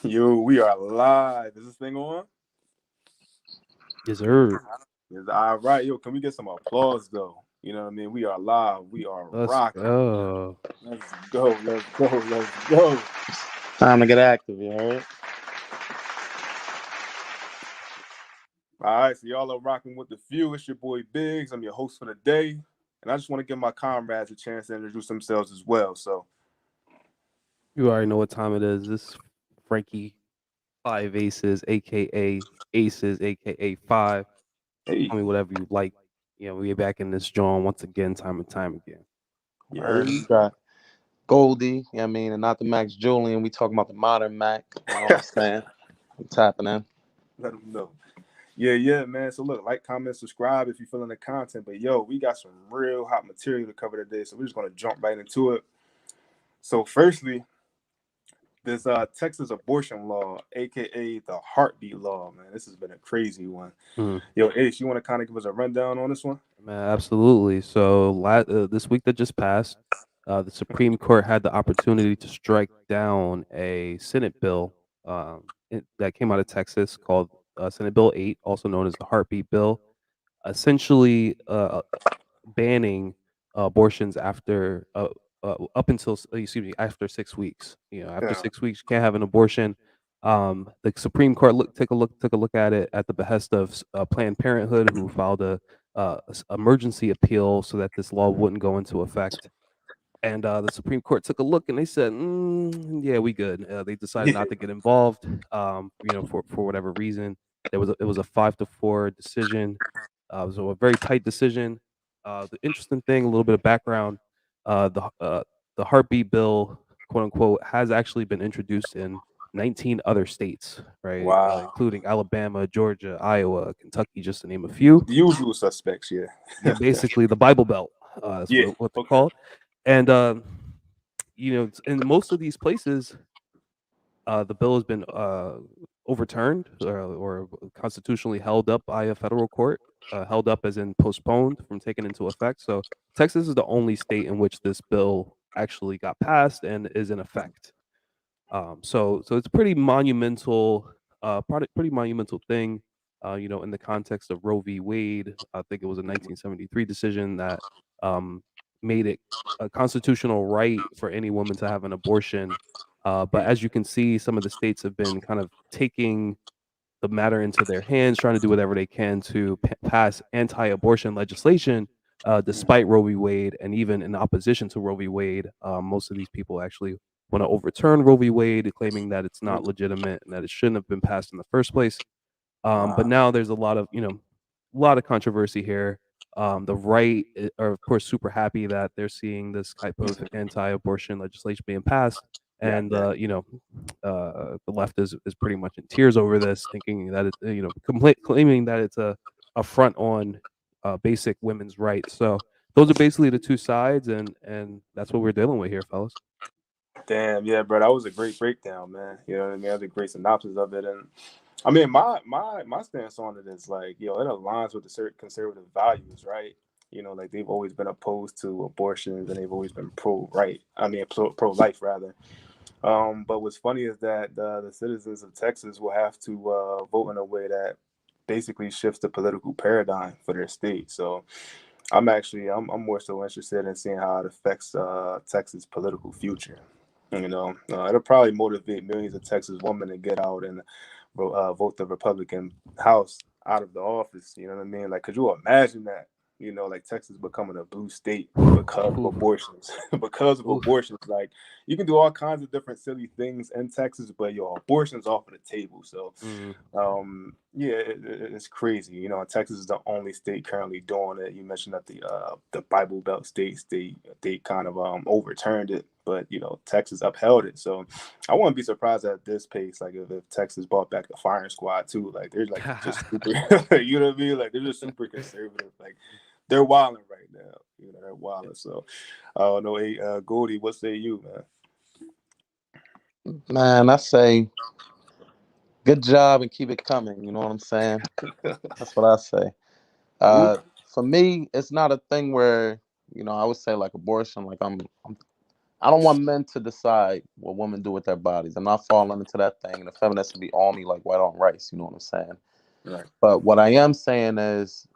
Yo, we are live. Is this thing on? Yes, sir. It's all right. Yo, can we get some applause though? You know what I mean? We are live. We are Let's rocking. go. Let's go. Let's go. Let's go. Time to get active, you heard? All right, so y'all are rocking with the few. It's your boy Biggs. I'm your host for the day. And I just want to give my comrades a chance to introduce themselves as well. So, You already know what time it is. This is Frankie Five Aces, aka Aces, aka Five. hey, Call me whatever you like. We're back in this joint once again, time and time again. you Heard? heard? We got Goldie, you know what I mean, and not the Max Julian. We talking about the modern Mac. You know what I'm saying? I'm tapping in. Let them know. Yeah, man. So look, like, comment, subscribe if you're feeling the content. But yo, we got some real hot material to cover today. So we're just gonna jump right into it. So firstly, this Texas abortion law, aka the heartbeat law, man. This has been a crazy one. Yo, Ace, you want to kind of give us a rundown on this one? Man, absolutely. So this week that just passed, the Supreme Court had the opportunity to strike down a Senate bill that came out of Texas called Senate Bill 8, also known as the Heartbeat Bill, essentially banning abortions after up until after 6 weeks. After Yeah. 6 weeks, you can't have an abortion. The Supreme Court took a look at it at the behest of Planned Parenthood, who filed a emergency appeal so that this law wouldn't go into effect. And the Supreme Court took a look and they said, "Yeah, we good." They decided not to get involved. For whatever reason, it was a 5-4 decision. It was a very tight decision. The interesting thing, a little bit of background: the heartbeat bill, quote unquote, has actually been introduced in 19 other states, right, Wow. including Alabama, Georgia, Iowa, Kentucky, just to name a few. The usual suspects, yeah. Yeah, basically the Bible Belt. That's Yeah. what they're Okay. called. And in most of these places, the bill has been overturned or constitutionally held up by a federal court, held up as in postponed from taking into effect. So Texas is the only state in which this bill actually got passed and is in effect. So it's a pretty monumental, pretty monumental thing. In the context of Roe v. Wade, I think it was a 1973 decision that made it a constitutional right for any woman to have an abortion. But as you can see, some of the states have been kind of taking the matter into their hands, trying to do whatever they can to pass anti-abortion legislation, despite Roe v. Wade, and even in opposition to Roe v. Wade. Most of these people actually want to overturn Roe v. Wade, claiming that it's not legitimate and that it shouldn't have been passed in the first place. But now there's a lot of controversy here. The right are of course super happy that they're seeing this type of anti-abortion legislation being passed, and the left is pretty much in tears over this, thinking that claiming that it's a affront on basic women's rights. So those are basically the two sides, and that's what we're dealing with here, fellas. Damn, yeah, bro. That was a great breakdown, man. You know what I mean? That was a great synopsis of it. And I mean, my stance on it is like, it aligns with the certain conservative values, right? Like they've always been opposed to abortions and they've always been pro-right. I mean, pro-life rather. But what's funny is that the citizens of Texas will have to vote in a way that basically shifts the political paradigm for their state. So I'm more so interested in seeing how it affects Texas' political future. It'll probably motivate millions of Texas women to get out and vote the Republican House out of the office. You know what I mean? Like, could you imagine that? Like Texas becoming a blue state because of abortions. Because of abortions, like you can do all kinds of different silly things in Texas, but your abortion's off of the table. So, Yeah, it's crazy. You know, Texas is the only state currently doing it. You mentioned that the Bible Belt states they kind of overturned it, but you know Texas upheld it. So I wouldn't be surprised at this pace. Like if Texas brought back the firing squad too, like they're like just super. You know what I mean? Like they're just super conservative. Like they're wilding right now. You know they're wilding. So I don't know. Hey, Goldie, what say you, Man, I say good job and keep it coming. You know what I'm saying? man? That's what I say. Whoop. Uh, for me, it's not a thing where I would say like abortion. Like I don't want men to decide what women do with their bodies. I'm not falling into that thing. And the feminists would be on me like white on rice. You know what I'm saying? Right. But what I am saying is,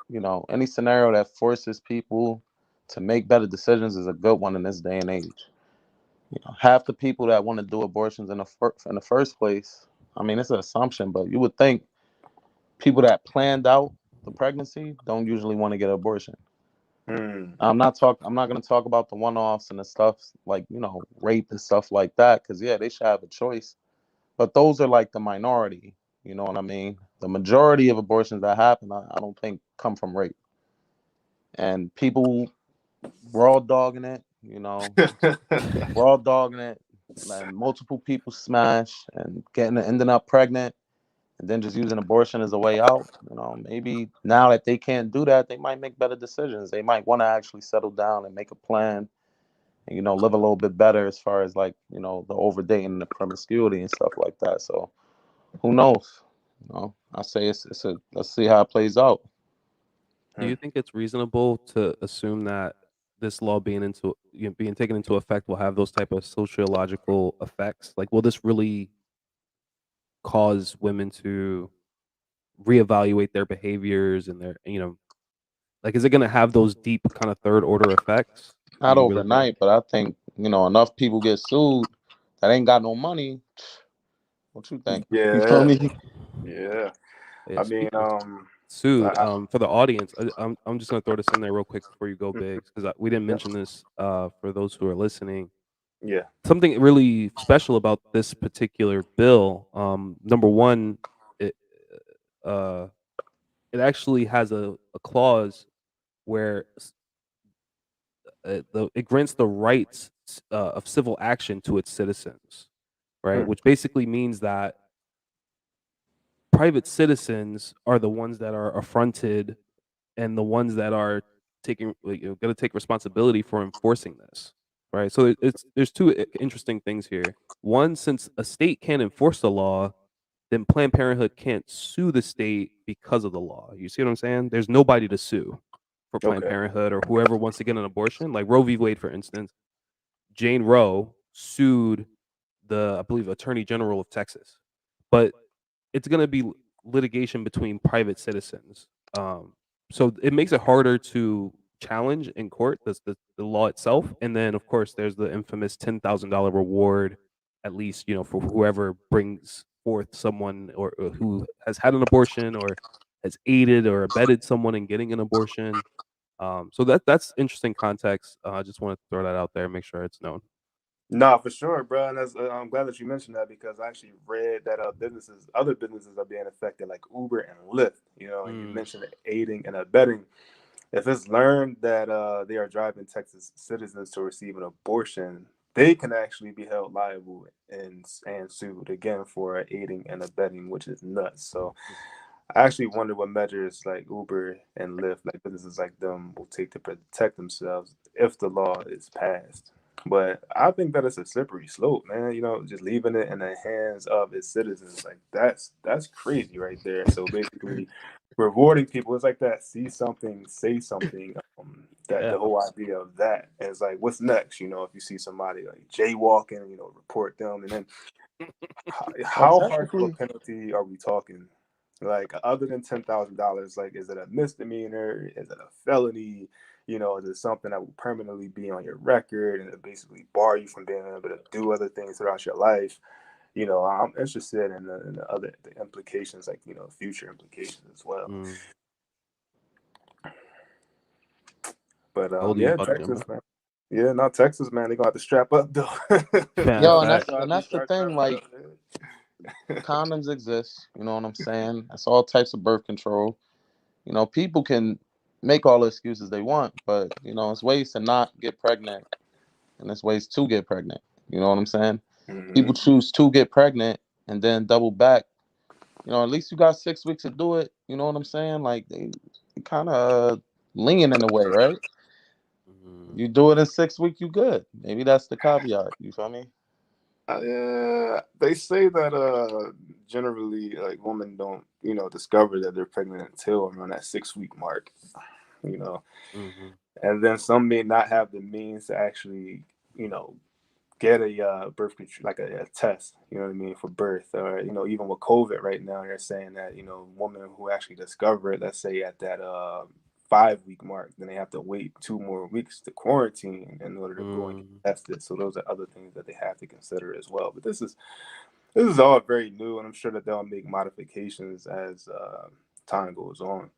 any scenario that forces people to make better decisions is a good one in this day and age. Half the people that want to do abortions in the first place, I mean, it's an assumption, but you would think people that planned out the pregnancy don't usually want to get an abortion. Hmm. I'm not going to talk about the one-offs and the stuff like rape and stuff like that, because yeah, they should have a choice. But those are like the minority. You know what I mean? The majority of abortions that happen, I don't think come from rape. And people raw dogging it. Raw dogging it, and multiple people smash and ending up pregnant, and then just using abortion as a way out. Maybe now that they can't do that, they might make better decisions. They might want to actually settle down and make a plan and live a little bit better as far as like the overdating and the promiscuity and stuff like that. So who knows? I say it's a let's see how it plays out. Do you think it's reasonable to assume that this law being taken into effect will have those type of sociological effects? Like, will this really cause women to reevaluate their behaviors and their, like, is it going to have those deep kind of third order effects? Do Not you really think? overnight, but I think enough people get sued that ain't got no money. What you think? You feel Yeah, me? yeah. Yeah, I mean, speaking of sued, I, for the audience, I'm just gonna throw this in there real quick before you go, mhm, Biggs, because we didn't yeah, mention this for those who are listening. yeah. Something really special about this particular bill. Number one, it uh, it actually has a clause where it grants the rights of civil action to its citizens, right? Hmm. Which basically means that private citizens are the ones that are affronted and the ones that are taking like, going to take responsibility for enforcing this, right? So there's two interesting things here. One, since a state can't enforce the law, then Planned Parenthood can't sue the state because of the law. You see what I'm saying? There's nobody to sue for Planned Okay. Parenthood or whoever wants to get an abortion. Like Roe v. Wade, for instance, Jane Roe sued the, I believe, Attorney General of Texas, but it's going to be litigation between private citizens. So it makes it harder to challenge in court the law itself. And then, of course, there's the infamous $10,000 reward, at least, for whoever brings forth someone or who has had an abortion or has aided or abetted someone in getting an abortion. So that's interesting context. I just wanted to throw that out there and make sure it's known. No, for sure, bro. And that's, I'm glad that you mentioned that because I actually read that other businesses are being affected, like Uber and Lyft. You know, and you Mm, mentioned aiding and abetting. If it's learned that they are driving Texas citizens to receive an abortion, they can actually be held liable and sued again for aiding and abetting, which is nuts. So I actually wonder what measures like Uber and Lyft, like businesses like them, will take to protect themselves if the law is passed. But I think that it's a slippery slope, man. You know, just leaving it in the hands of its citizens, like that's crazy right there. So basically, rewarding people is like that. See something, say something. That yeah. the whole idea of that is like, what's next? You know, if you see somebody like jaywalking, report them, and then Well, how harsh of a technically, penalty are we talking? Like other than $10,000, like is it a misdemeanor? Is it a felony? You know, is it something that will permanently be on your record and it basically bar you from being able to do other things throughout your life? You know, I'm interested in the implications, like future implications as well. Mm. But Goldie, you yeah, about to jump Texas, in? man. Yeah, not Texas, man. They're gonna have to strap up though. Yeah, yo, Texas and is fact. gonna have and to that's the start thing. strapping Like, up, man. Condoms exist. You know what I'm saying? It's all types of birth control. You know, people can make all the excuses they want, but you know, it's ways to not get pregnant, and there's ways to get pregnant. You know what I'm saying? Hmm. People choose to get pregnant and then double back. You know, at least you got 6 weeks to do it. You know what I'm saying? Like they kind of lenient in a way, right? Mhm. You do it in 6 weeks, you good. Maybe that's the caveat. You feel me? They say that generally like women don't discover that they're pregnant until around that 6 week mark. You know, Mhm. and then some may not have the means to actually you know get a birth control like a test. You know what I mean for birth, or even with COVID right now, they're saying that women who actually discover it, let's say at that 5 week mark, then they have to wait 2 more weeks to quarantine in order to go and get Mhm. tested. So those are other things that they have to consider as well. But this is all very new, and I'm sure that they'll make modifications as time goes on.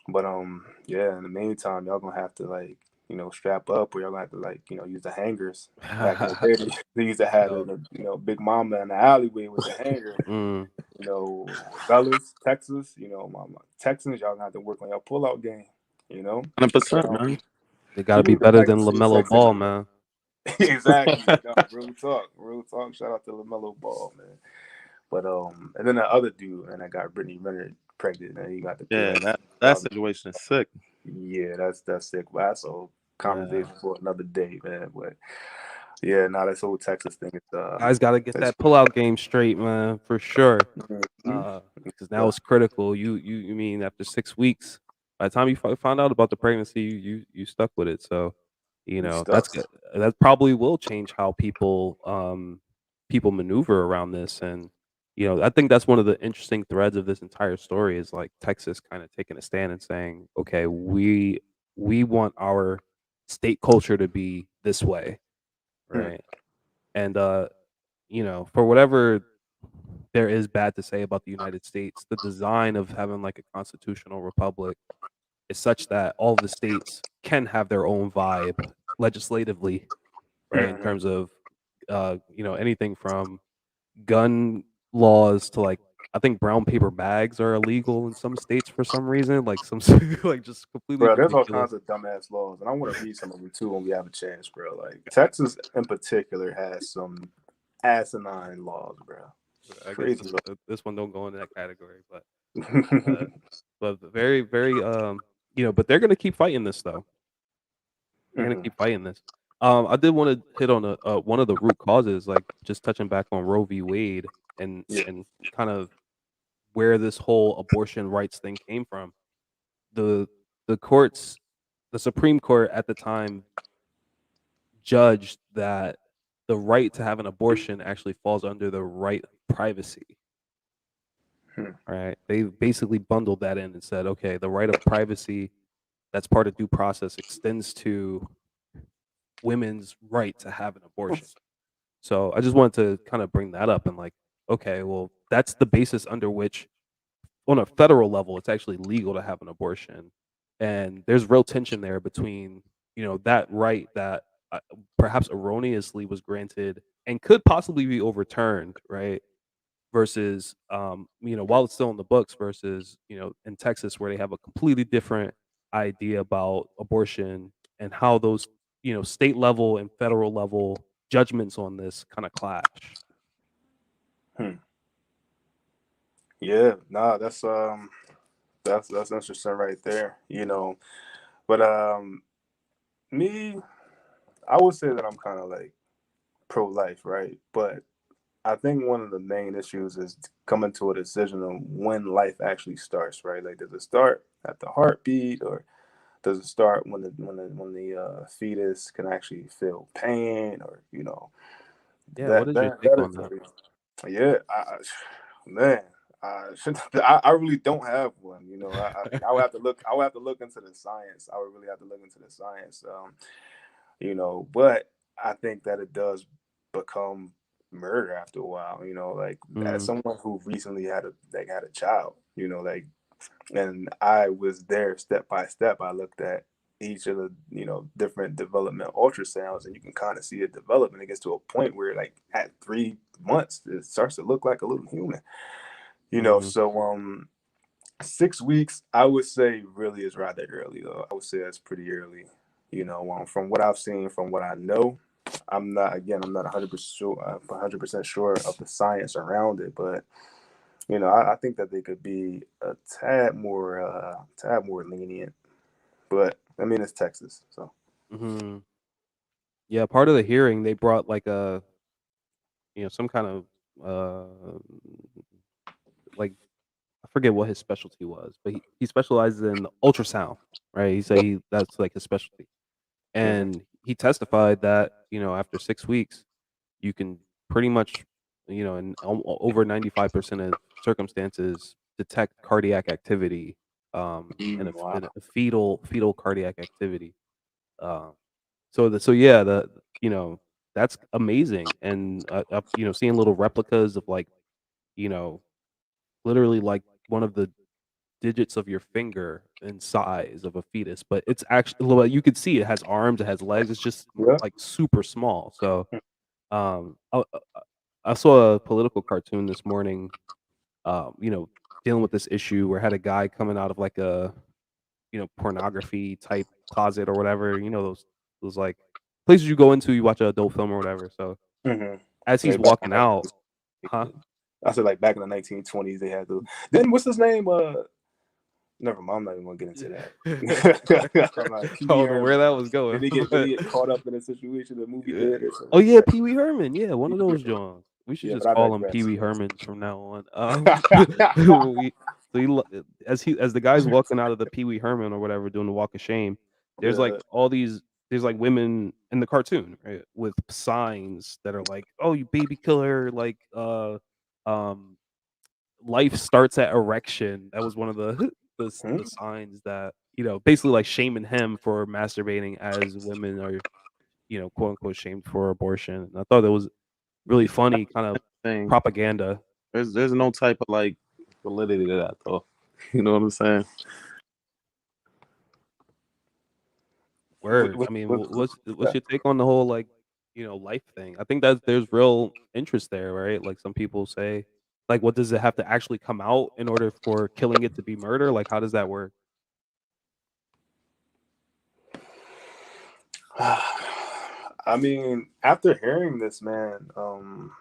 But yeah, in the meantime, y'all gonna have to like strap up, or y'all gonna have to like use the hangers. Back in the day, they used to have Yo. the Big Mama in the alleyway with the hanger. Mm. Fellas, Texas, mama Texans, y'all gonna have to work on your pullout game. You know, 100%, but man. They got to people be would just better like to than see LaMelo sex in Ball, it. man. Exactly. No, real talk. Shout out to LaMelo Ball, man. But and then the other dude, and I got Brittany Renner pregnant, and he got to pay Yeah, like that $1,000. situation is sick. Yeah, that's sick. But that's a Yeah. conversation for another day, man. But yeah, now this whole Texas thing is Guys got to get it's that pullout game straight, man, for sure. mhm. Because now it's critical. You mean after 6 weeks, by the time you found out about the pregnancy, you stuck with it. So, You that's stuck. good. That probably will change how people maneuver around this. And I think that's one of the interesting threads of this entire story is like Texas kind of taking a stand and saying, okay, we want our state culture to be this way, Hmm. right? And for whatever there is bad to say about the United States, the design of having like a constitutional republic is such that all of the states can have their own vibe legislatively, right? In Mhm. terms of anything from gun laws to like I think brown paper bags are illegal in some states for some reason, like some like just completely Bro, there's all ridiculous. kinds of dumbass laws, and I want to read some of them too when we have a chance, bro. Like Texas in particular has some asinine laws, bro. I guess Crazy this one don't go into that category, but uh, laws. very very but they're gonna keep fighting this though. They're gonna Mhm. keep fighting this. I did want to hit on one of the root causes, like just touching back on Roe v. Wade and Yeah. and kind of where this whole abortion rights thing came from. The the courts, the Supreme Court at the time judged that the right to have an abortion actually falls under the right of privacy. Hmm. Right? They basically bundled that in and said, okay, the right of privacy that's part of due process extends to women's right to have an abortion. So I just wanted to kind of bring that up and like, okay, well, that's the basis under which, on a federal level, it's actually legal to have an abortion, and there's real tension there between that right that perhaps erroneously was granted and could possibly be overturned, right? Versus while it's still in the books versus in Texas where they have a completely different idea about abortion and how those state level and federal level judgments on this kind of clash. Hmm. Yeah, nah, that's interesting right there. But me, I would say that I'm kind of like pro life, right? But I think one of the main issues is coming to a decision on when life actually starts, right? Like, does it start at the heartbeat, or does it start when the fetus can actually feel pain, or Yeah, what that is your that take that on is that? yeah, man. I really don't have one. I would have to look. I would have to look into the science. I would really have to look into the science. But I think that it does become murder after a while. Like as Mm, someone who recently had a child. Like, and I was there step by step. I looked at each of the different development ultrasounds, and you can kind of see it develop, and it gets to a point where like at 3 months, it starts to look like a little human. Mm-hmm. So 6 weeks, I would say, really is rather early, though. I would say that's pretty early. From what I've seen, from what I know, I'm not 100% sure, 100% sure of the science around it, but I think that they could be a tad more lenient. But I mean, it's Texas, so. Mm-hmm. Yeah, part of the hearing they brought like a some kind of like I forget what his specialty was, but he specializes in ultrasound, right? He said that's like his specialty. Hmm. And he testified that, after 6 weeks, you can pretty much, in over 95% of circumstances, detect cardiac activity, Wow. in a fetal cardiac activity. Um, so yeah, you know, that's amazing. And, seeing little replicas of like, you know, literally like one of the digits of your finger in size of a fetus, but it's actually well, you could see it has arms, it has legs, it's just Yeah. like super small. So, I saw a political cartoon this morning, dealing with this issue where it had a guy coming out of like a, pornography type closet or whatever, those like places you go into, you watch an adult film or whatever. So Hmm. as he's Like back walking in out, huh? the, I said, like back in the 1920s, they had to. Then what's his name? Never mind. I'm not even gonna get into that. I'm like I Pee Wee don't know where Herman. that was going. Did he get caught up in a situation in the movie Yeah. theater? So Oh like yeah, that. Pee Wee Herman. Yeah, one of those Johns. We should Yeah, just but I call him Pee digress. Wee Yes. Hermans from now on. We, so as the guy's walking out of the Pee Wee Herman or whatever, doing the walk of shame. There's like Yeah. there's like women in the cartoon, right, with signs that are like, "Oh, you baby killer!" Like, um, life starts at erection. That was one of the Hmm? the signs that basically like shaming him for masturbating as women are quote unquote shamed for abortion. And I thought that was really funny, kind of Thing. propaganda. There's no type of like validity to that though. You know what I'm saying? Word. I mean, what's your take on the whole like life thing? I think that there's real interest there, right? Like some people say, like, what does it have to actually come out in order for killing it to be murder? Like, how does that work? I mean, after hearing this, man, I'm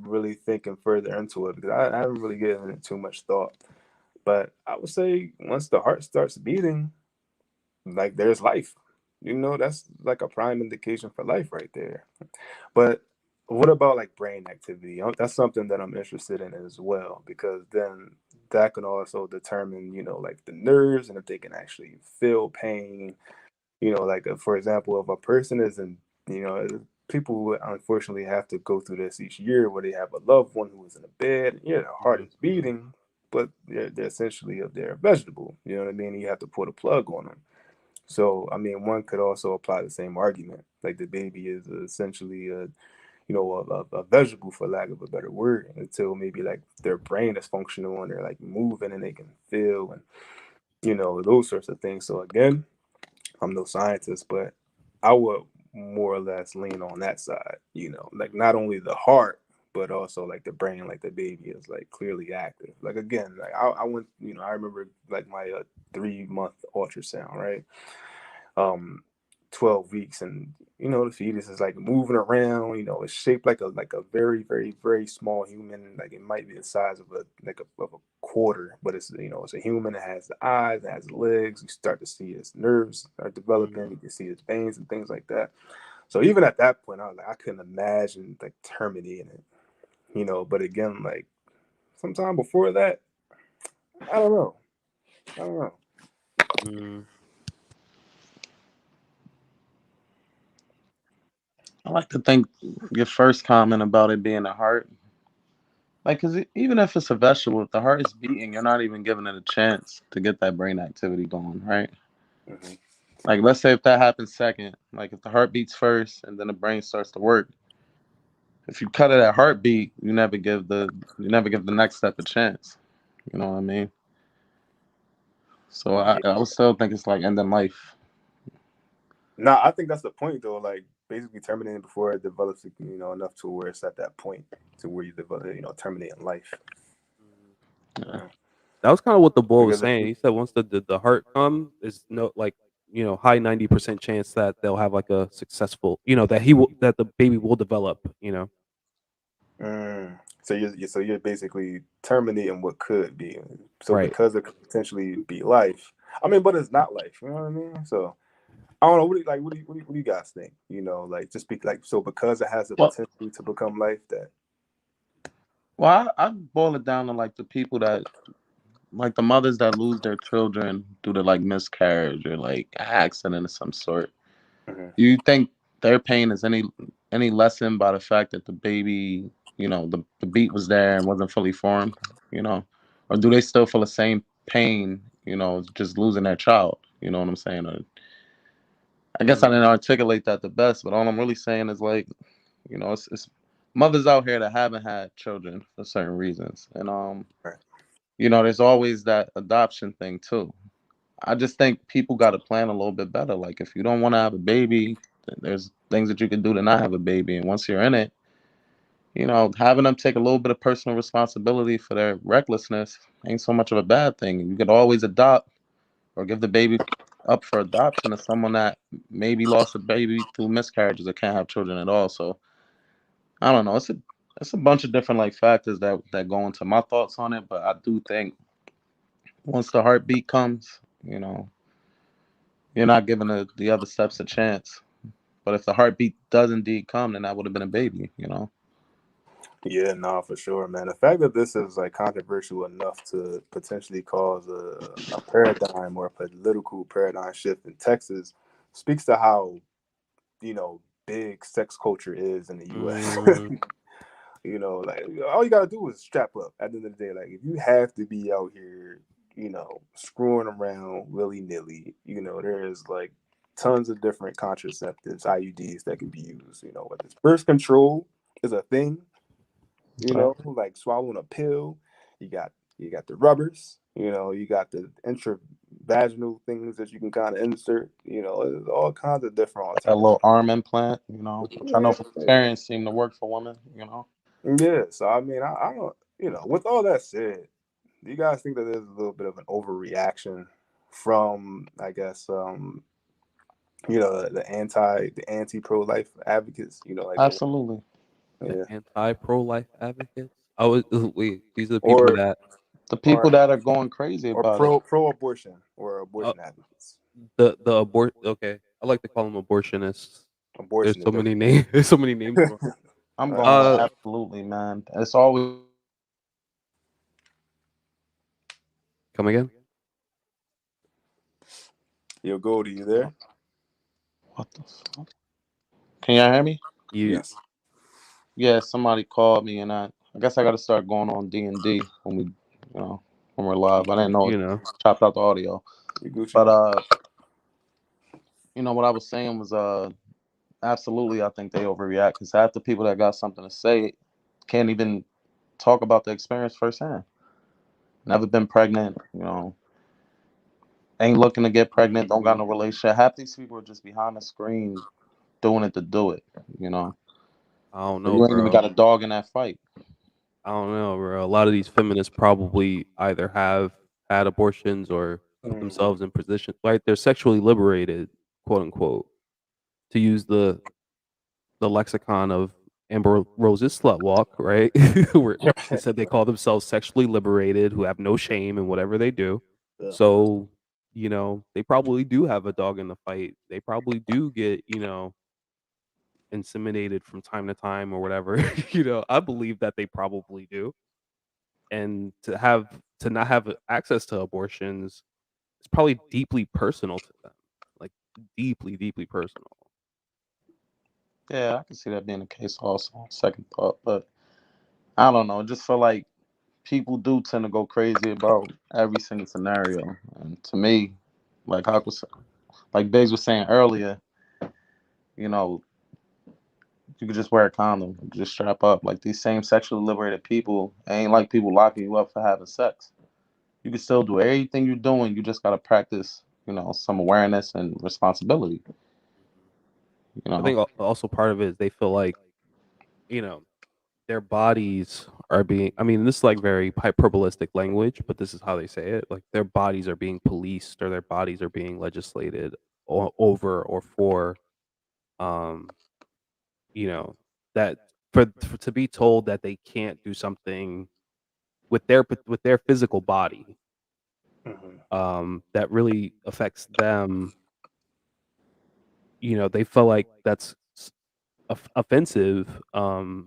really thinking further into it because I haven't really given it too much thought. But I would say once the heart starts beating, like there's life. That's like a prime indication for life right there. But what about like brain activity? That's something that I'm interested in as well because then that can also determine, like the nerves and if they can actually feel pain. Like for example, if a person is in, you know, people who unfortunately have to go through this each year where they have a loved one who is in a bed, yeah, their heart Mhm. is beating, but they're essentially they're a vegetable. You know what I mean? You have to put a plug on them. So I mean, one could also apply the same argument. Like the baby is essentially a vegetable for lack of a better word until maybe like their brain is functional and they're like moving and they can feel and those sorts of things. So again, I'm no scientist, but I would more or less lean on that side. Like not only the heart, but also like the brain, like the baby is like clearly active. Like again, like I went, I remember like my 3 month ultrasound, right? um 12 weeks, and the fetus is like moving around. It's shaped like a very very very small human. Like it might be the size of a quarter, but it's a human. It has the eyes, it has legs. You start to see its nerves are developing. Mhm. You can see its veins and things like that. So even at that point, I was like, I couldn't imagine like terminating it. But again, like sometime before that, I don't know. I don't know. Mm. I like to think your first comment about it being a heart, like, cause even if it's a vegetable, if the heart is beating, you're not even giving it a chance to get that brain activity going, right? Hmm. Like, let's say if that happens second, like if the heart beats first and then the brain starts to work, if you cut it at heartbeat, you never give the next step a chance. You know what I mean? So I would still think it's like ending life. Nah, I think that's the point though. Like basically terminating before it develops, enough to where it's at that point to where you develop, terminating life. Yeah. That was kind of what the boy was Because if saying. He said once the heart come, is no like high 90% chance that they'll have like a successful that the baby will develop. so you're basically terminating what could be. So Right. because it could potentially be life. I mean, but it's not life. You know what I mean? So I don't know. What do you guys think? Like just be like so because it has the Well, potential to become life. That I boil it down to like the people that like the mothers that lose their children due to like miscarriage or like accident of some sort. Mhm. Do you think their pain is any lessened by the fact that the baby, the beat was there and wasn't fully formed, or do they still feel the same pain, just losing their child? You know what I'm saying? Or, I guess I Mm, didn't articulate that the best, but all I'm really saying is like, it's mothers out here that haven't had children for certain reasons, and Right. there's always that adoption thing too. I just think people got to plan a little bit better. Like if you don't want to have a baby, then there's things that you can do to not have a baby. And once you're in it, having them take a little bit of personal responsibility for their recklessness ain't so much of a bad thing. You could always adopt or give the baby up for adoption to someone that maybe lost a baby through miscarriages or can't have children at all. So I don't know. It's a bunch of different like factors that go into my thoughts on it. But I do think once the heartbeat comes, you're not giving the other steps a chance. But if the heartbeat does indeed come, then that would have been a baby. Yeah, no, for sure, man. The fact that this is like controversial enough to potentially cause a paradigm or a political paradigm shift in Texas speaks to how big sex culture is in the U.S. mm, Like all you gotta do is strap up. At the end of the day, like if you have to be out here, screwing around willy nilly, there's like tons of different contraceptives, IUDs that can be used. Whether it's birth control is a thing, Okay. like swallowing a pill. You got the rubbers. You got the intravaginal things that you can kind of insert. There's all kinds of different That alternatives. little arm implant, which I know for Yeah, parents seem to work for women. yeah. So I mean, I don't. With all that said, do you guys think that there's a little bit of an overreaction from, I guess, the anti pro life advocates? Like, Absolutely. the yeah, anti-pro life advocates. Oh, wait, these are the people or that The or people that are going crazy or about it. pro abortion or uh, abortion advocates. the abort. Okay, I like to call them abortionists. There's Abortion is so many different. names. There's so many names for 'em. I'm going with uh, Uh, absolutely, man. It's always come again? Yo, Goldie, you there? what the fuck? Can y'all hear me? You, Yes. Yeah, somebody called me, and I guess I got to start going on D&D when we're live. I didn't know it you know. chopped out the audio, You Gucci? but what I was saying was absolutely, I think they overreact because half the people that got something to say can't even talk about the experience firsthand. Never been pregnant, ain't looking to get pregnant, don't got no relationship. Half these people are just behind the screen doing it to do it, you know. I don't So know, you ain't even bro. got a dog in that fight. I don't know, bro. A lot of these feminists probably either have had abortions or put Mm. themselves in position, right? They're sexually liberated, quote unquote, to use the lexicon of Amber Rose's slut walk, right? Where they said they call themselves sexually liberated, who have no shame in whatever they do. Yeah. So, they probably do have a dog in the fight. They probably do get, inseminated from time to time or whatever. I believe that they probably do. And to not have access to abortions, it's probably deeply personal to them. Like deeply, deeply personal. Yeah, I can see that being the case also on second thought, but I don't know. Just feel like people do tend to go crazy about every single scenario. And to me, like Biggs was saying earlier, you know, you could just wear a condom, just strap up. Like these same sexually liberated people ain't like people locking you up for having sex. You can still do everything you're doing. You just gotta practice, some awareness and responsibility. You I know. think also part of it is they feel like, you know, their bodies are being, I mean, this is like very hyperbolistic language, but this is how they say it. Like their bodies are being policed or their bodies are being legislated over or for, um, you know, that for to be told that they can't do something with their physical body, Hmm. that really affects them. They feel like that's offensive,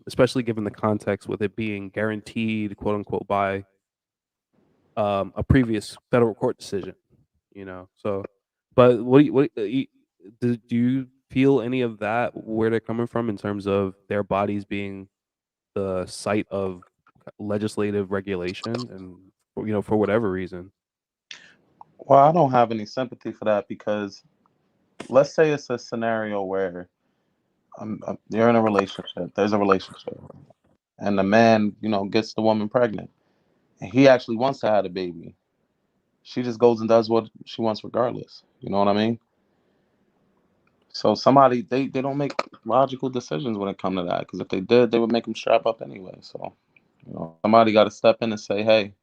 especially given the context with it being guaranteed, quote unquote, by a previous federal court decision. So, but do you feel any of that where they're coming from in terms of their bodies being the site of legislative regulation and for whatever reason? Well, I don't have any sympathy for that because let's say it's a scenario where you're in a relationship. There's a relationship, and the man, gets the woman pregnant, and he actually wants to have a baby. She just goes and does what she wants regardless. You know what I mean? So somebody they don't make logical decisions when it comes to that because if they did, they would make them strap up anyway. So somebody got to step in and say, hey,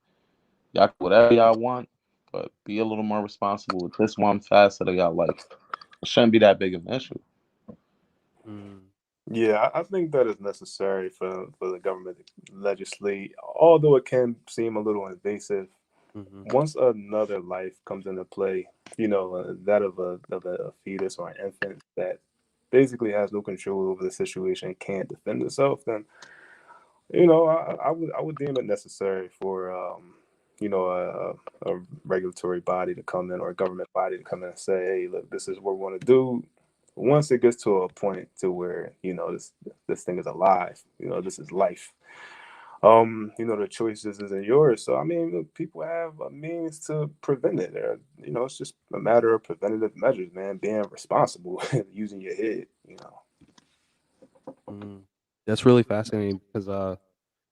y'all can do whatever y'all want, but be a little more responsible with this one facet of y'all life. It shouldn't be that big of an issue. Mm, Yeah, I think that is necessary for the government to legislate, although it can seem a little invasive. hmm Once another life comes into play, that of a fetus or an infant that basically has no control over the situation, can't defend itself, then I would deem it necessary for a regulatory body to come in or a government body to come in and say, hey, look, this is what we want to do. Once it gets to a point to where this thing is alive, this is life. The choices isn't yours. So I mean, look, people have a means to prevent it. It's just a matter of preventative measures, man. Being responsible, using your head. mm. That's really fascinating because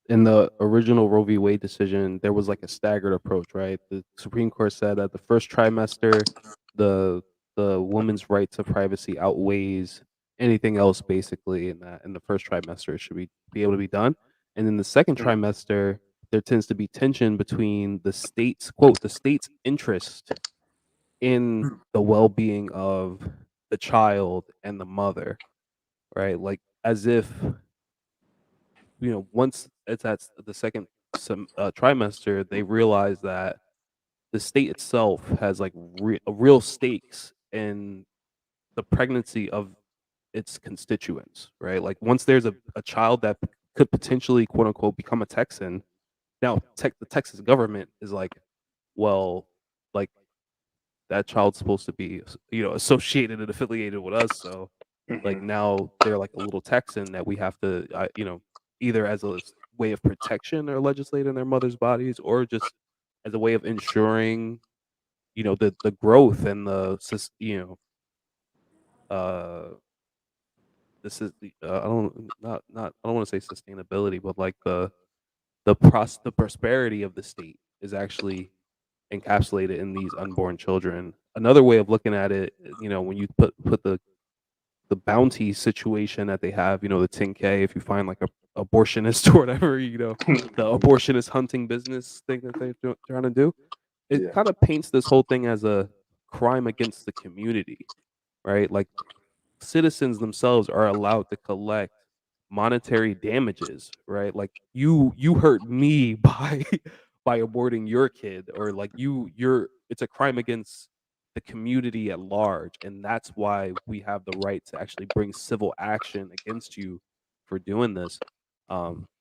in the original Roe v. Wade decision, there was like a staggered approach, right? The Supreme Court said that the first trimester, the the woman's right to privacy outweighs anything else, basically, in that in the first trimester it should be able to be done, and in the second Mm, trimester there tends to be tension between the state's interest in the well-being of the child and the mother, right? Like as if once it's at the second trimester, they realize that the state itself has like real stakes in the pregnancy of its constituents, right? Like once there's a child that could potentially, quote unquote, become a Texan, now the Texas government is like, well, like that child's supposed to be, associated and affiliated with us, so like mhm, now they're like a little Texan that we have to, either as a way of protection or legislate in their mothers' bodies, or just as a way of ensuring, the growth and uh, this is I don't not I don't want to say sustainability, but like the prosperity of the state is actually encapsulated in these unborn children. Another way of looking at it, when you put the bounty situation that they have, the 10K, if you find like a abortionist or whatever, the abortionist hunting business thing that they're trying to do, it yeah. kind of paints this whole thing as a crime against the community, right? Like citizens themselves are allowed to collect monetary damages, right? Like you hurt me by aborting your kid, or like it's a crime against the community at large, and that's why we have the right to actually bring civil action against you for doing this.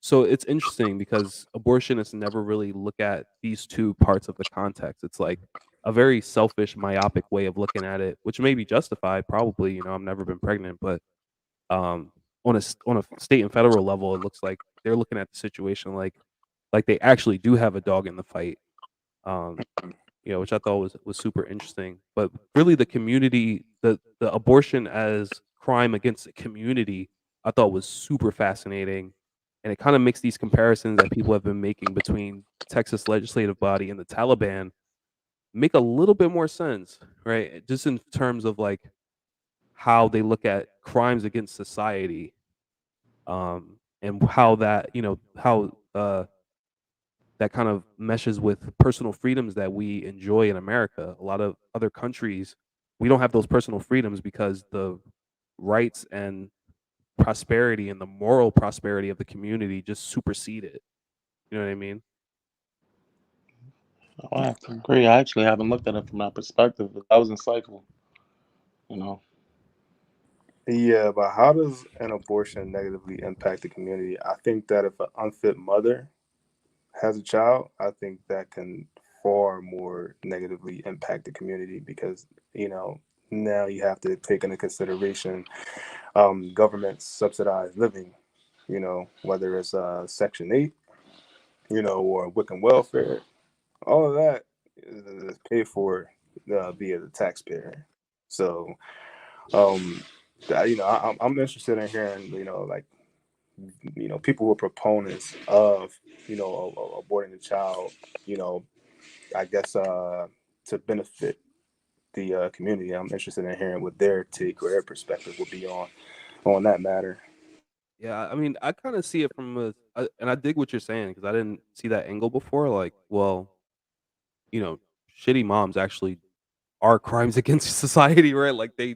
So it's interesting because abortionists never really look at these two parts of the context. It's like a very selfish, myopic way of looking at it, which may be justified. Probably, I've never been pregnant, but um, on a state and federal level, it looks like they're looking at the situation like they actually do have a dog in the fight. Um, which I thought was super interesting. But really, the community, the abortion as crime against the community, I thought was super fascinating, and it kind of makes these comparisons that people have been making between Texas legislative body and the Taliban make a little bit more sense, right? Just in terms of like how they look at crimes against society, and how that how that kind of meshes with personal freedoms that we enjoy in America. A lot of other countries, we don't have those personal freedoms because the rights and prosperity and the moral prosperity of the community just supersede it. You know what I mean? I have to agree. I actually haven't looked at it from that perspective, but that was insightful. You know, Yeah, but how does an abortion negatively impact the community? I think that if an unfit mother has a child, I think that can far more negatively impact the community because, you know, now you have to take into consideration government subsidized living, whether it's Section 8, or Wiccan welfare. All of that is paid for via the taxpayer. So, um, I'm interested in hearing, like, people who are proponents of, aborting a child, you know, I guess to benefit the community. I'm interested in hearing what their take or their perspective would be on that matter. Yeah, I mean, I kind of see it from and I dig what you're saying because I didn't see that angle before. Like, well, you know, shitty moms actually are crimes against society, right? Like they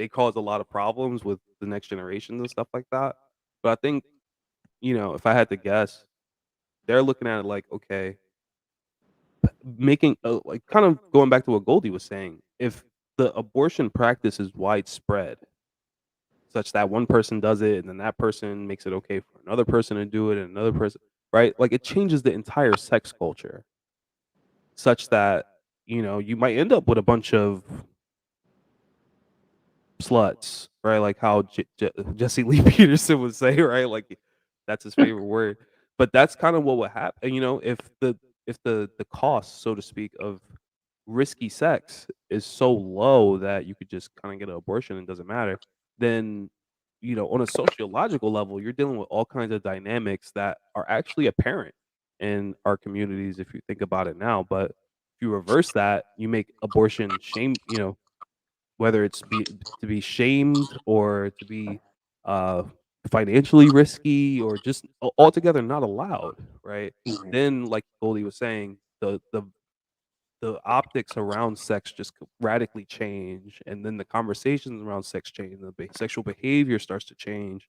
cause a lot of problems with the next generations and stuff like that. But I think, if I had to guess, they're looking at it like, okay, making like kind of going back to what Goldie was saying, if the abortion practice is widespread, such that one person does it and then that person makes it okay for another person to do it and another person, right? Like it changes the entire sex culture, such that you might end up with a bunch of sluts, right? Like how Jesse Lee Peterson would say, right? Like that's his favorite word. But that's kind of what would happen, if the cost, so to speak, of risky sex is so low that you could just kind of get an abortion and it doesn't matter, then on a sociological level, you're dealing with all kinds of dynamics that are actually apparent in our communities if you think about it now. But if you reverse that, you make abortion shame, whether it's to be shamed or to be uh, financially risky or just altogether not allowed, right? Mhm. Then, like Goldie was saying, the optics around sex just radically change, and then the conversations around sex change, the sexual behavior starts to change.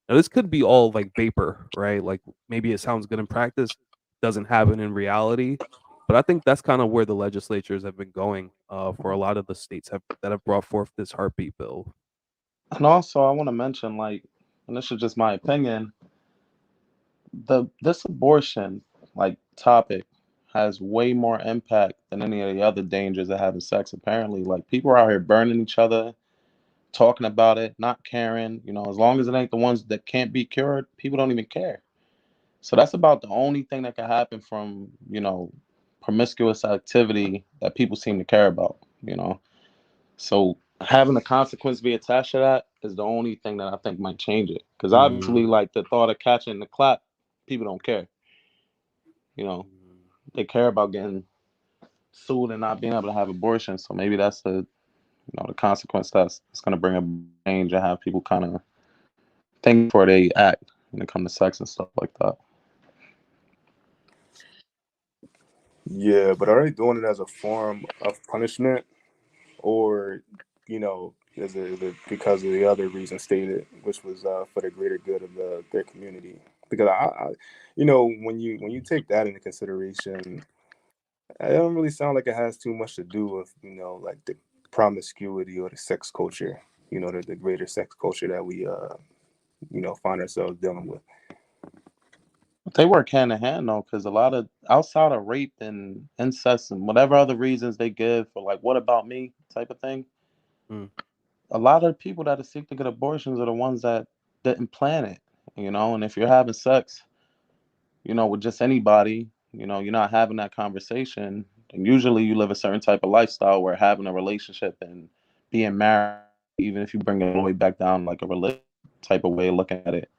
Now, this could be all like vapor, right? Like maybe it sounds good in practice, doesn't happen in reality. But I think that's kind of where the legislatures have been going for a lot of the states that have brought forth this heartbeat bill. and also I want to mention, like, and this is just my opinion, the this abortion like topic has way more impact than any of the other dangers of having sex. Apparently, like people are out here burning each other, talking about it, not caring. You know, as long as it ain't the ones that can't be cured, people don't even care. So that's about the only thing that can happen from, promiscuous activity that people seem to care about, So having a consequence be attached to that is the only thing that I think might change it. Because Mm, obviously, like the thought of catching the clap, people don't care. You know, mm, they care about getting sued and not being able to have abortion. So maybe that's the consequence that's going to bring a change and have people kind of think before they act when it comes to sex and stuff like that. Yeah, but are they doing it as a form of punishment, or is it because of the other reason stated, which was for the greater good of their community? Because when you take that into consideration, it don't really sound like it has too much to do with like the promiscuity or the sex culture, the greater sex culture that we find ourselves dealing with. They work hand in hand though, because a lot of outside of rape and incest and whatever other reasons they give for like what about me type of thing, mm, a lot of people that seek to get abortions are the ones that didn't plan it, and if you're having sex, with just anybody, you're not having that conversation, and usually you live a certain type of lifestyle where having a relationship and being married, even if you bring it all the way back down like a religious type of way of looking at it,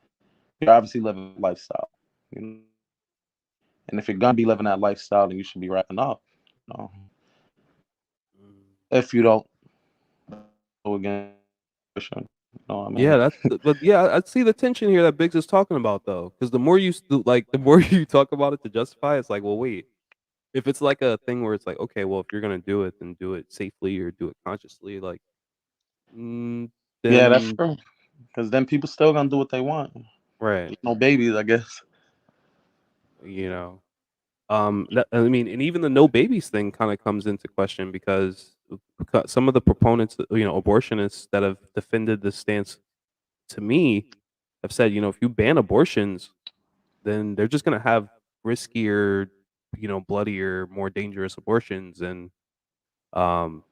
you're obviously living a lifestyle, you know. And if you're gonna be living that lifestyle, then you should be wrapping up. You know? mm. If you don't go again. You know what I Yeah, mean? but yeah, I see the tension here that Biggs is talking about though, because the more the more you talk about it to justify, it's like, well, wait, if it's like a thing where it's like, okay, well, if you're gonna do it, then do it safely or do it consciously, like, mm, Yeah, that's then true. Because then people still gonna do what they want. right, No babies, I guess. you know, I mean, and even the no babies thing kind of comes into question because some of the proponents, abortionists that have defended this stance to me have said, if you ban abortions, then they're just gonna have riskier, bloodier, more dangerous abortions, and um,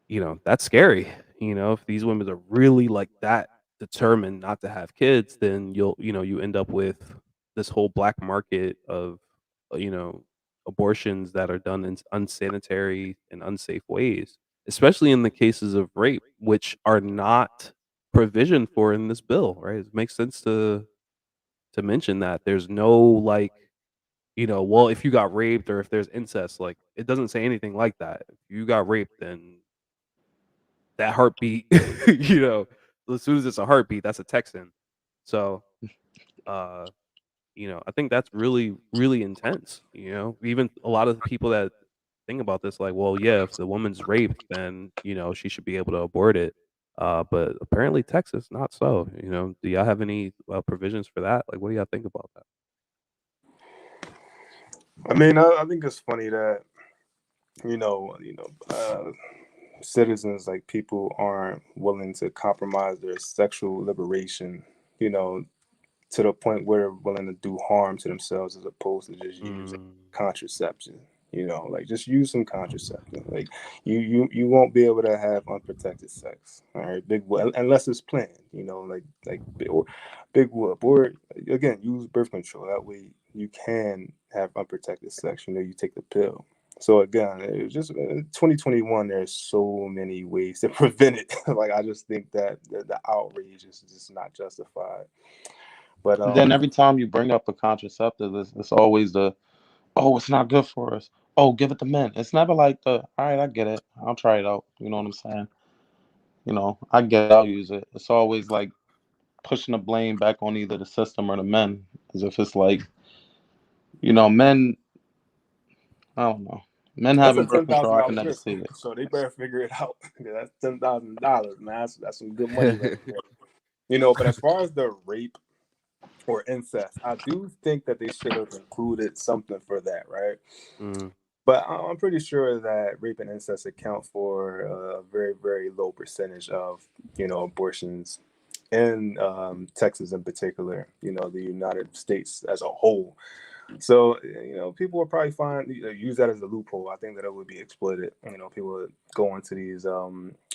you know, that's scary. If these women are really like that determined not to have kids, then you end up with this whole black market of, you know, abortions that are done in unsanitary and unsafe ways, especially in the cases of rape, which are not provisioned for in this bill, right? It makes sense to mention that there's no like, well, if you got raped or if there's incest, like it doesn't say anything like that. If you got raped, then that heartbeat, you know, as soon as it's a heartbeat, that's a Texan. So, uh, I think that's really, really intense. Even a lot of the people that think about this, like, well, yeah, if the woman's raped, then she should be able to abort it. But apparently, Texas not so. Do y'all have any provisions for that? Like, what do y'all think about that? I mean, I think it's funny that citizens, like people, aren't willing to compromise their sexual liberation. You know, to the point where they're willing to do harm to themselves as opposed to just using Mm, contraception. Like just use some contraception. Like you won't be able to have unprotected sex. All right, unless it's planned. Or big whoop, or again use birth control. That way you can have unprotected sex. You take the pill. So again, it's just 2021. There's so many ways to prevent it. Like I just think that the outrage is just not justified. But And then every time you bring up a contraceptive, it's always oh, it's not good for us. Oh, give it to men. It's never like all right, I get it. I'll try it out. You know what I'm saying? I get it. I'll use it. It's always like pushing the blame back on either the system or the men, as if it's like, men. I don't know. Men that's a having birth ten control, thousand I can dollar never gift, see it. so they better figure it out. That's $10,000, man. That's some good money right there. But as far as the rape or incest, I do think that they should have included something for that, right? mm, But I'm pretty sure that rape and incest account for a very, very low percentage of abortions in Texas in particular. The United States as a whole. So people will probably use that as a loophole. I think that it would be exploited. People would go into these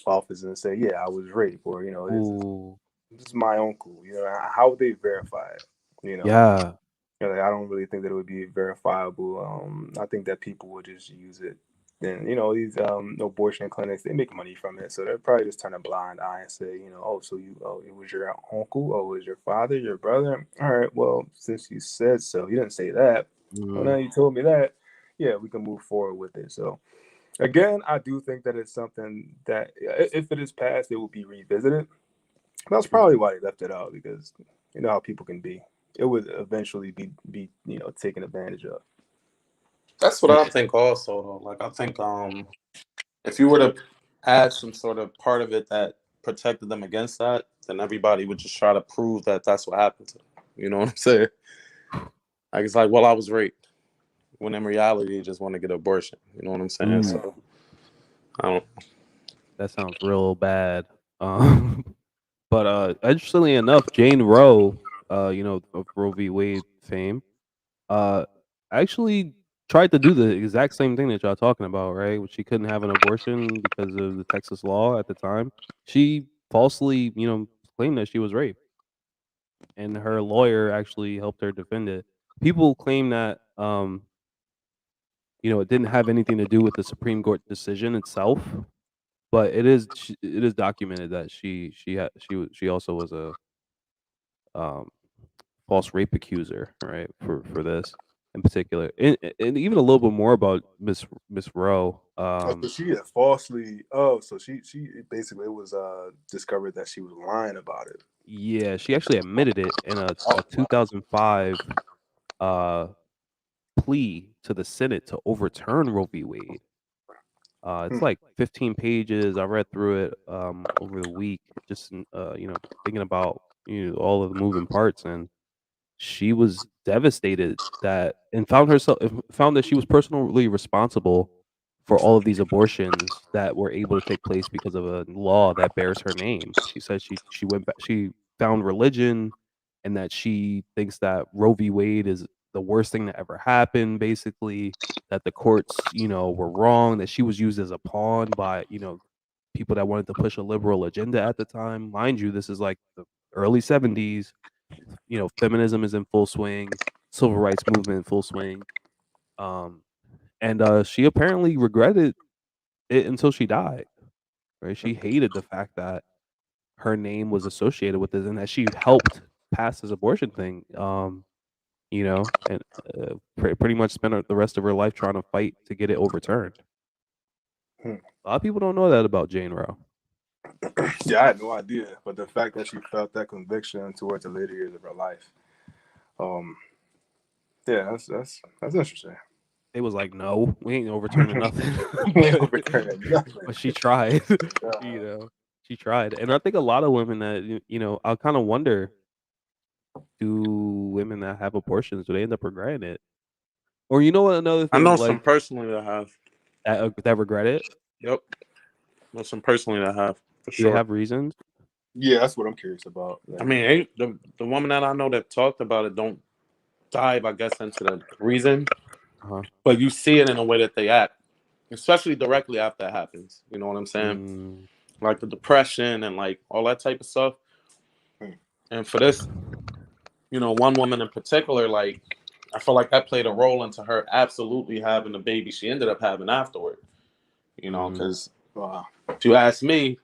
offices and say, "Yeah, I was raped," or ooh, this is my uncle." How would they verify it? You know, yeah. like, I don't really think that it would be verifiable. I think that people would just use it. Then these abortion clinics, they make money from it, so they'll probably just turn a blind eye and say, oh, so it was your uncle, oh, it was your father, your brother. All right, well, since you said so, you didn't say that. Well, now Mm, you told me that. Yeah, we can move forward with it. So again, I do think that it's something that if it is passed, it will be revisited. That's mm, probably why they left it out, because you know how people can be. It would eventually be taken advantage of. That's what I think also though. Like I think if you were to add some sort of part of it that protected them against that, then everybody would just try to prove that that's what happened to them. You know what I'm saying? Like it's like, well, I was raped. When in reality, you just want to get an abortion. You know what I'm saying? ooh, So I don't. that sounds real bad. Um, but interestingly enough, Jane Roe, of Roe v. Wade fame, uh, actually tried to do the exact same thing that y'all talking about, right? Which she couldn't have an abortion because of the Texas law at the time. She falsely, claimed that she was raped, and her lawyer actually helped her defend it. People claim that, it didn't have anything to do with the Supreme Court decision itself, but it is documented that she also was a um, false rape accuser, right? For this. in particular, and even a little bit more about Miss Rowe. So she had falsely. Oh, so she basically, it was discovered that she was lying about it. Yeah, she actually admitted it in a 2005 plea to the Senate to overturn Roe v. Wade. It's like 15 pages. I read through it over the week, just thinking about all of the moving parts, and she was devastated and found that she was personally responsible for all of these abortions that were able to take place because of a law that bears her name. She said she went back, she found religion, and that she thinks that Roe v. Wade is the worst thing that ever happened, basically, that the courts, were wrong, that she was used as a pawn by, people that wanted to push a liberal agenda at the time. Mind you, this is like the early 70s. Feminism is in full swing, civil rights movement in full swing. And she apparently regretted it until she died. Right? She hated the fact that her name was associated with this and that she helped pass this abortion thing. And pretty much spent the rest of her life trying to fight to get it overturned. Hmm. A lot of people don't know that about Jane Roe. Yeah, I had no idea, but the fact that she felt that conviction towards the later years of her life, yeah, that's interesting. It was like, no, we ain't overturning nothing. We ain't overturning nothing. But she tried. She tried, and I think a lot of women that I kind of wonder, do women that have abortions, do they end up regretting it? Or what, another I thing, know like some personally that have. that regret it. Yep. Know some personally that have, for Do they sure. have reasons? Yeah, that's what I'm curious about. I mean, the woman that I know that talked about it don't dive, I guess, into the reason, but you see it in the way that they act, especially directly after it happens. You know what I'm saying? Like the depression and like all that type of stuff. And for this, one woman in particular, like I feel like that played a role into her absolutely having the baby she ended up having afterward. Because if you ask me,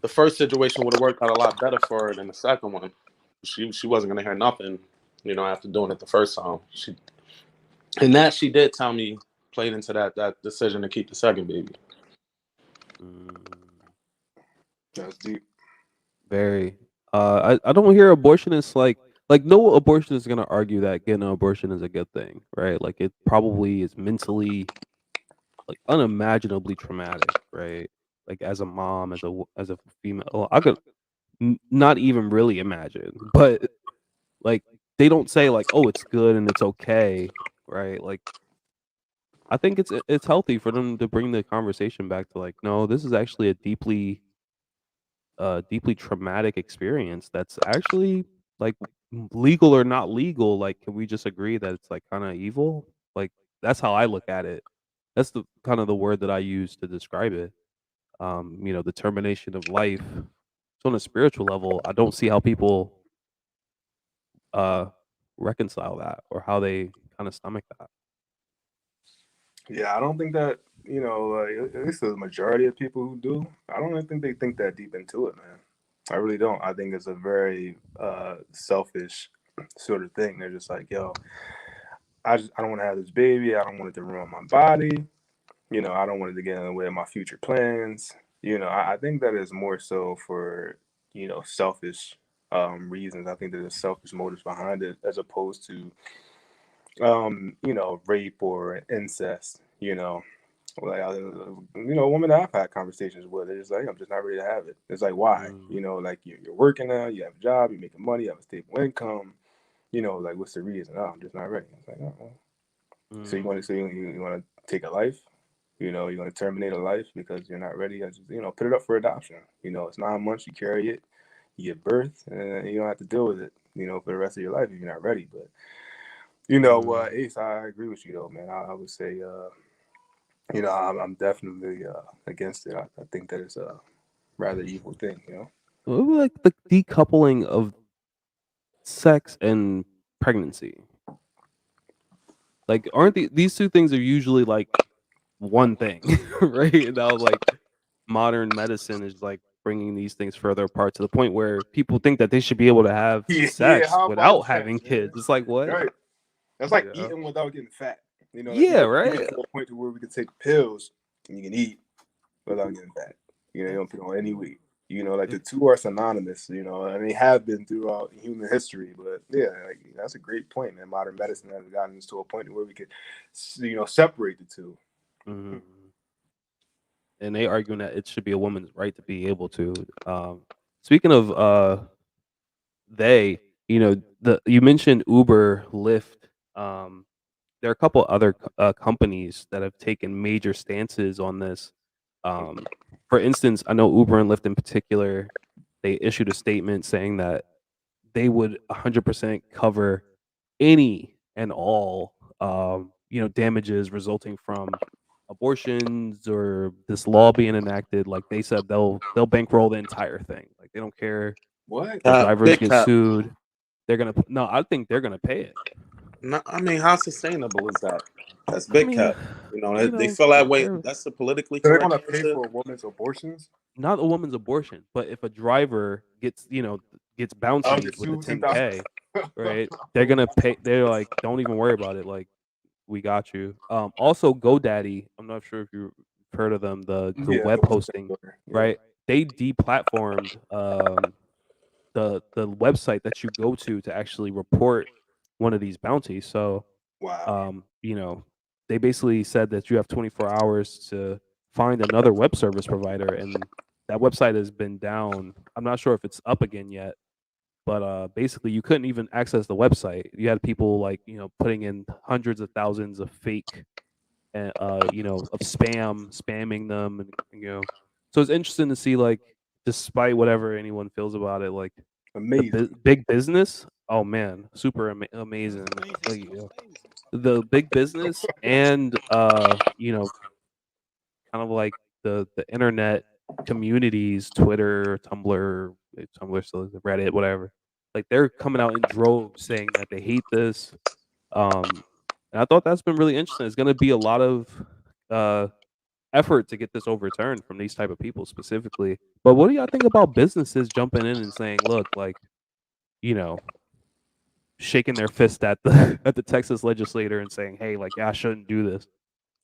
the first situation would have worked out a lot better for her than the second one. She wasn't gonna hear nothing, after doing it the first time. She did tell me played into that decision to keep the second baby. That's deep. Very. I don't hear abortionists like no abortionist is gonna argue that getting an abortion is a good thing, right? Like it probably is mentally like unimaginably traumatic, right? Like as a mom, as a female, I could not even really imagine, but like they don't say like, oh, it's good and it's okay, right? Like I think it's healthy for them to bring the conversation back to like, no, this is actually a deeply traumatic experience that's actually like legal or not legal. Like, can we just agree that it's like kind of evil? Like that's how I look at it. That's the kind of the word that I use to describe it. The termination of life. So on a spiritual level, I don't see how people reconcile that or how they kind of stomach that. Yeah, I don't think that, like, at least the majority of people who do, I don't even think they think that deep into it, man. I really don't. I think it's a very selfish sort of thing. They're just like, yo, I don't want to have this baby. I don't want it to ruin my body. I don't want it to get in the way of my future plans. I think that is more so for, selfish reasons. I think there's selfish motives behind it as opposed to, rape or incest, like, a woman that I've had conversations with, they're just like, I'm just not ready to have it. It's like, why? Like you're working now, you have a job, you're making money, you have a stable income. Like what's the reason? Oh, I'm just not ready. It's like, oh. So you want to take a life? You want to terminate a life because you're not ready? Just, put it up for adoption. It's 9 months, you carry it, you give birth, and you don't have to deal with it. For the rest of your life if you're not ready. But Ace, I agree with you though, man. I would say. I'm definitely against it. I think that it's a rather evil thing, Like the decoupling of sex and pregnancy. Like, aren't these two things are usually like one thing, right? And now, like, modern medicine is like bringing these things further apart to the point where people think that they should be able to have Yeah, sex how about without sex, having man? kids. It's like, what? Right. That's like Yeah. eating without getting fat. Like Yeah, we right. get to a point to where we can take pills and you can eat without getting fat. You don't put on any weight. Like the two are synonymous. And they have been throughout human history. But yeah, like that's a great point, man. Modern medicine has gotten us to a point where we could, separate the 2. Mm-hmm. And they arguing that it should be a woman's right to be able to. Speaking of you mentioned Uber, Lyft. There are a couple other companies that have taken major stances on this. For instance, I know Uber and Lyft in particular, they issued a statement saying that they would 100% cover any and all damages resulting from abortions or this law being enacted. Like they said, they'll bankroll the entire thing. Like they don't care What? if drivers Big get cap. sued. They're gonna no. I think they're gonna pay it. No, I mean, how sustainable is that? That's I big mean, cap. They feel they're, that way. they're That's the politically So they're correct gonna pay answer. for a woman's abortions? not a woman's abortion, but if a driver gets Oh, bouncied get with the sued 2,000. 10K, right? They're gonna pay. They're like, don't even worry about it. Like, we got you. Also, GoDaddy. I'm not sure if you've heard of them. The Yeah, web hosting, yeah. right? They deplatformed the website that you go to actually report one of these bounties. So, Wow. they basically said that you have 24 hours to find another web service provider, and that website has been down. I'm not sure if it's up again yet, but basically you couldn't even access the website. You had people like putting in hundreds of thousands of fake, of spamming them, and So it's interesting to see, like, despite whatever anyone feels about it, like the Amazing. big business. Oh man, super amazing. Like, the big business and kind of like the internet communities, Twitter, Tumblr, so Reddit, whatever. Like they're coming out in droves saying that they hate this. And I thought that's been really interesting. It's going to be a lot of uh, effort to get this overturned from these type of people specifically. But what do y'all think about businesses jumping in and saying, "Look, like, you know, shaking their fist at the at the Texas legislator and saying, "Hey, like, I shouldn't do this."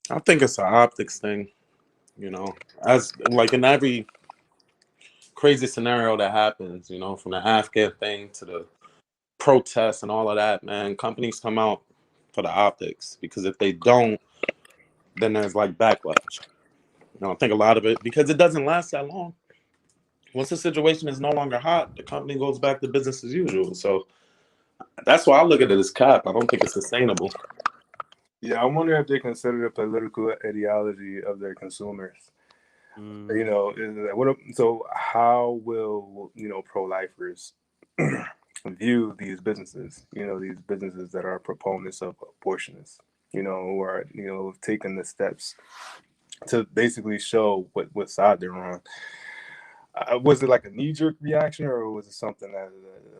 I think it's an optics thing. As like in every crazy scenario that happens, from the Afghan thing to the protests and all of that, man, companies come out for the optics because if they don't, then there's like backlash. I think a lot of it because it doesn't last that long. Once the situation is no longer hot, the company goes back to business as usual. So that's why I look at it as cap. I don't think it's sustainable. Yeah, I wonder if they consider the political ideology of their consumers. So how will pro-lifers view these businesses? These businesses that are proponents of abortionists. Who are taking the steps to basically show what side they're on. Was it like a knee-jerk reaction, or was it something that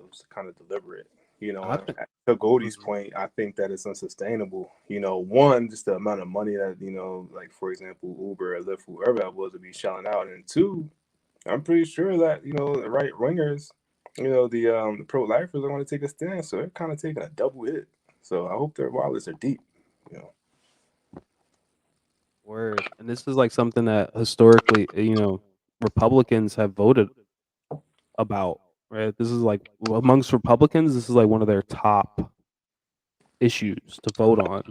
was kind of deliberate? To Goldie's point, I think that it's unsustainable. One, just the amount of money that like for example, Uber or Lyft, whoever that was, to be shelling out, and two, I'm pretty sure that the right wingers, the pro-lifers are going to take a stand, so they're kind of taking a double hit. So I hope their wallets are deep. Word. And this is like something that historically, Republicans have voted about, right? This is like amongst Republicans, this is like one of their top issues to vote on.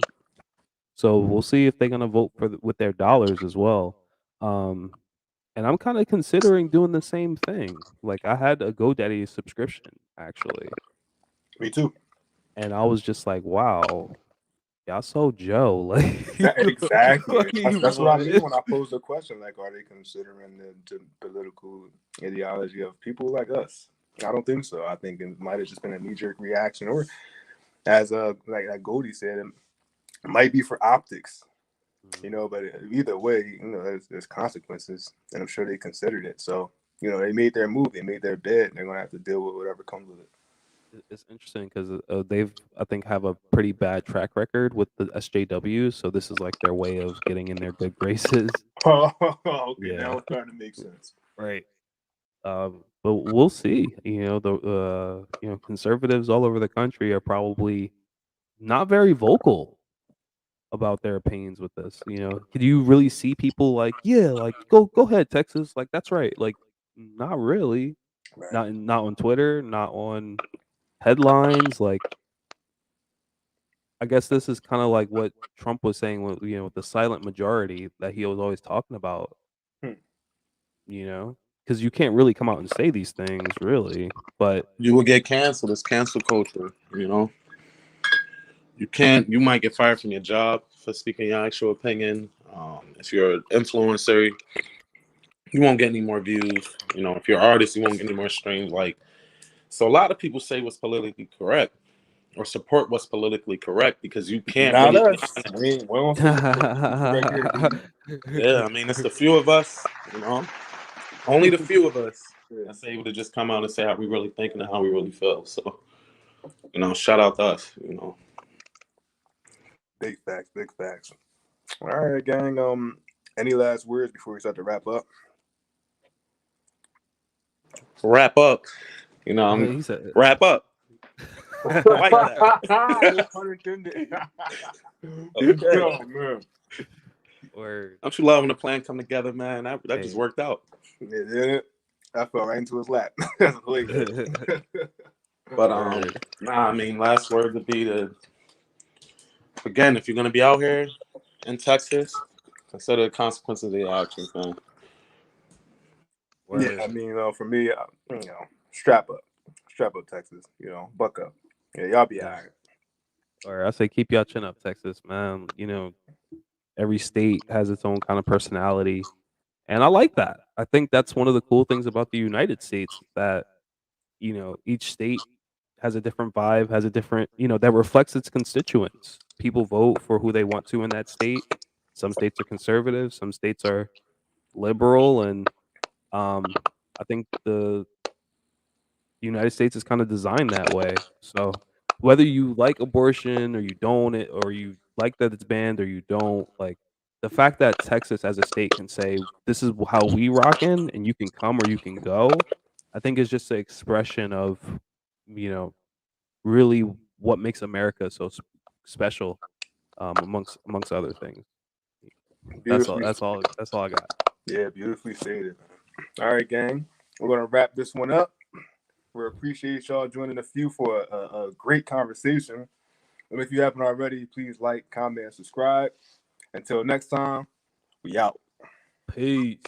So we'll see if they're gonna vote with their dollars as well. And I'm kind of considering doing the same thing. Like I had a GoDaddy subscription actually, Me too. and I was just like, wow, y'all so Joe. Like Exactly. That's what I mean what? when I pose the question. Like, are they considering the political ideology of people like us? I don't think so. I think it might have just been a knee-jerk reaction, or as like Goldie said, it might be for optics. But either way, there's consequences, and I'm sure they considered it. So they made their move, they made their bed, and they're gonna have to deal with whatever comes with it. It's interesting because they've, I think, have a pretty bad track record with the SJWs. So this is like their way of getting in their good graces. Oh, okay, Yeah. now it's starting to make sense. Right. But we'll see. The conservatives all over the country are probably not very vocal about their opinions with this. You know, could you really see people like, yeah, like go ahead, Texas, like that's right, like not really, Right. not on Twitter, not on headlines. Like, I guess this is kind of like what Trump was saying with with the silent majority that he was always talking about. Hmm. You know, because you can't really come out and say these things, really. But You will get canceled. It's cancel culture. You can't. You might get fired from your job for speaking your actual opinion. If you're an influencer, you won't get any more views. If you're an artist, you won't get any more streams. So a lot of people say what's politically correct or support what's politically correct because you can't Not really be us. honest. We don't say what's politically correct here, dude. Yeah, I mean, it's the few of us, only the few of us Yeah. that's able to just come out and say how we really thinking and how we really feel. So, shout out to us. Big facts, big facts. All right, gang. Any last words before we start to wrap up? Wrap up. I'm he said, wrap up. I like that. No pun intended. Okay. Oh man. or Don't you love when the plan come together, man? That just hey. worked out. Yeah, didn't it? I fell right into his lap. That's hilarious. But Word. I mean, last word would be to again, if you're gonna be out here in Texas, consider the consequences of your actions, man. Yeah, I Word. mean, for me, strap up, Texas. Buck up. Yeah, y'all be all right. Or I say keep y'all chin up, Texas, man. You know, every state has its own kind of personality. And I like that. I think that's one of the cool things about the United States that, each state has a different vibe, has a different, that reflects its constituents. People vote for who they want to in that state. Some states are conservative, some states are liberal, and I think the United States is kind of designed that way. So whether you like abortion or you don't, or you like that it's banned or you don't, like the fact that Texas as a state can say this is how we rock in, and you can come or you can go, I think is just an expression of, you know, really what makes America so special, amongst other things. That's all. Beautifully, That's all. That's all I got. yeah, beautifully stated. All right, gang. We're gonna wrap this one up. We appreciate y'all joining the few for a great conversation. And if you haven't already, please like, comment, and subscribe. Until next time, we out. Peace.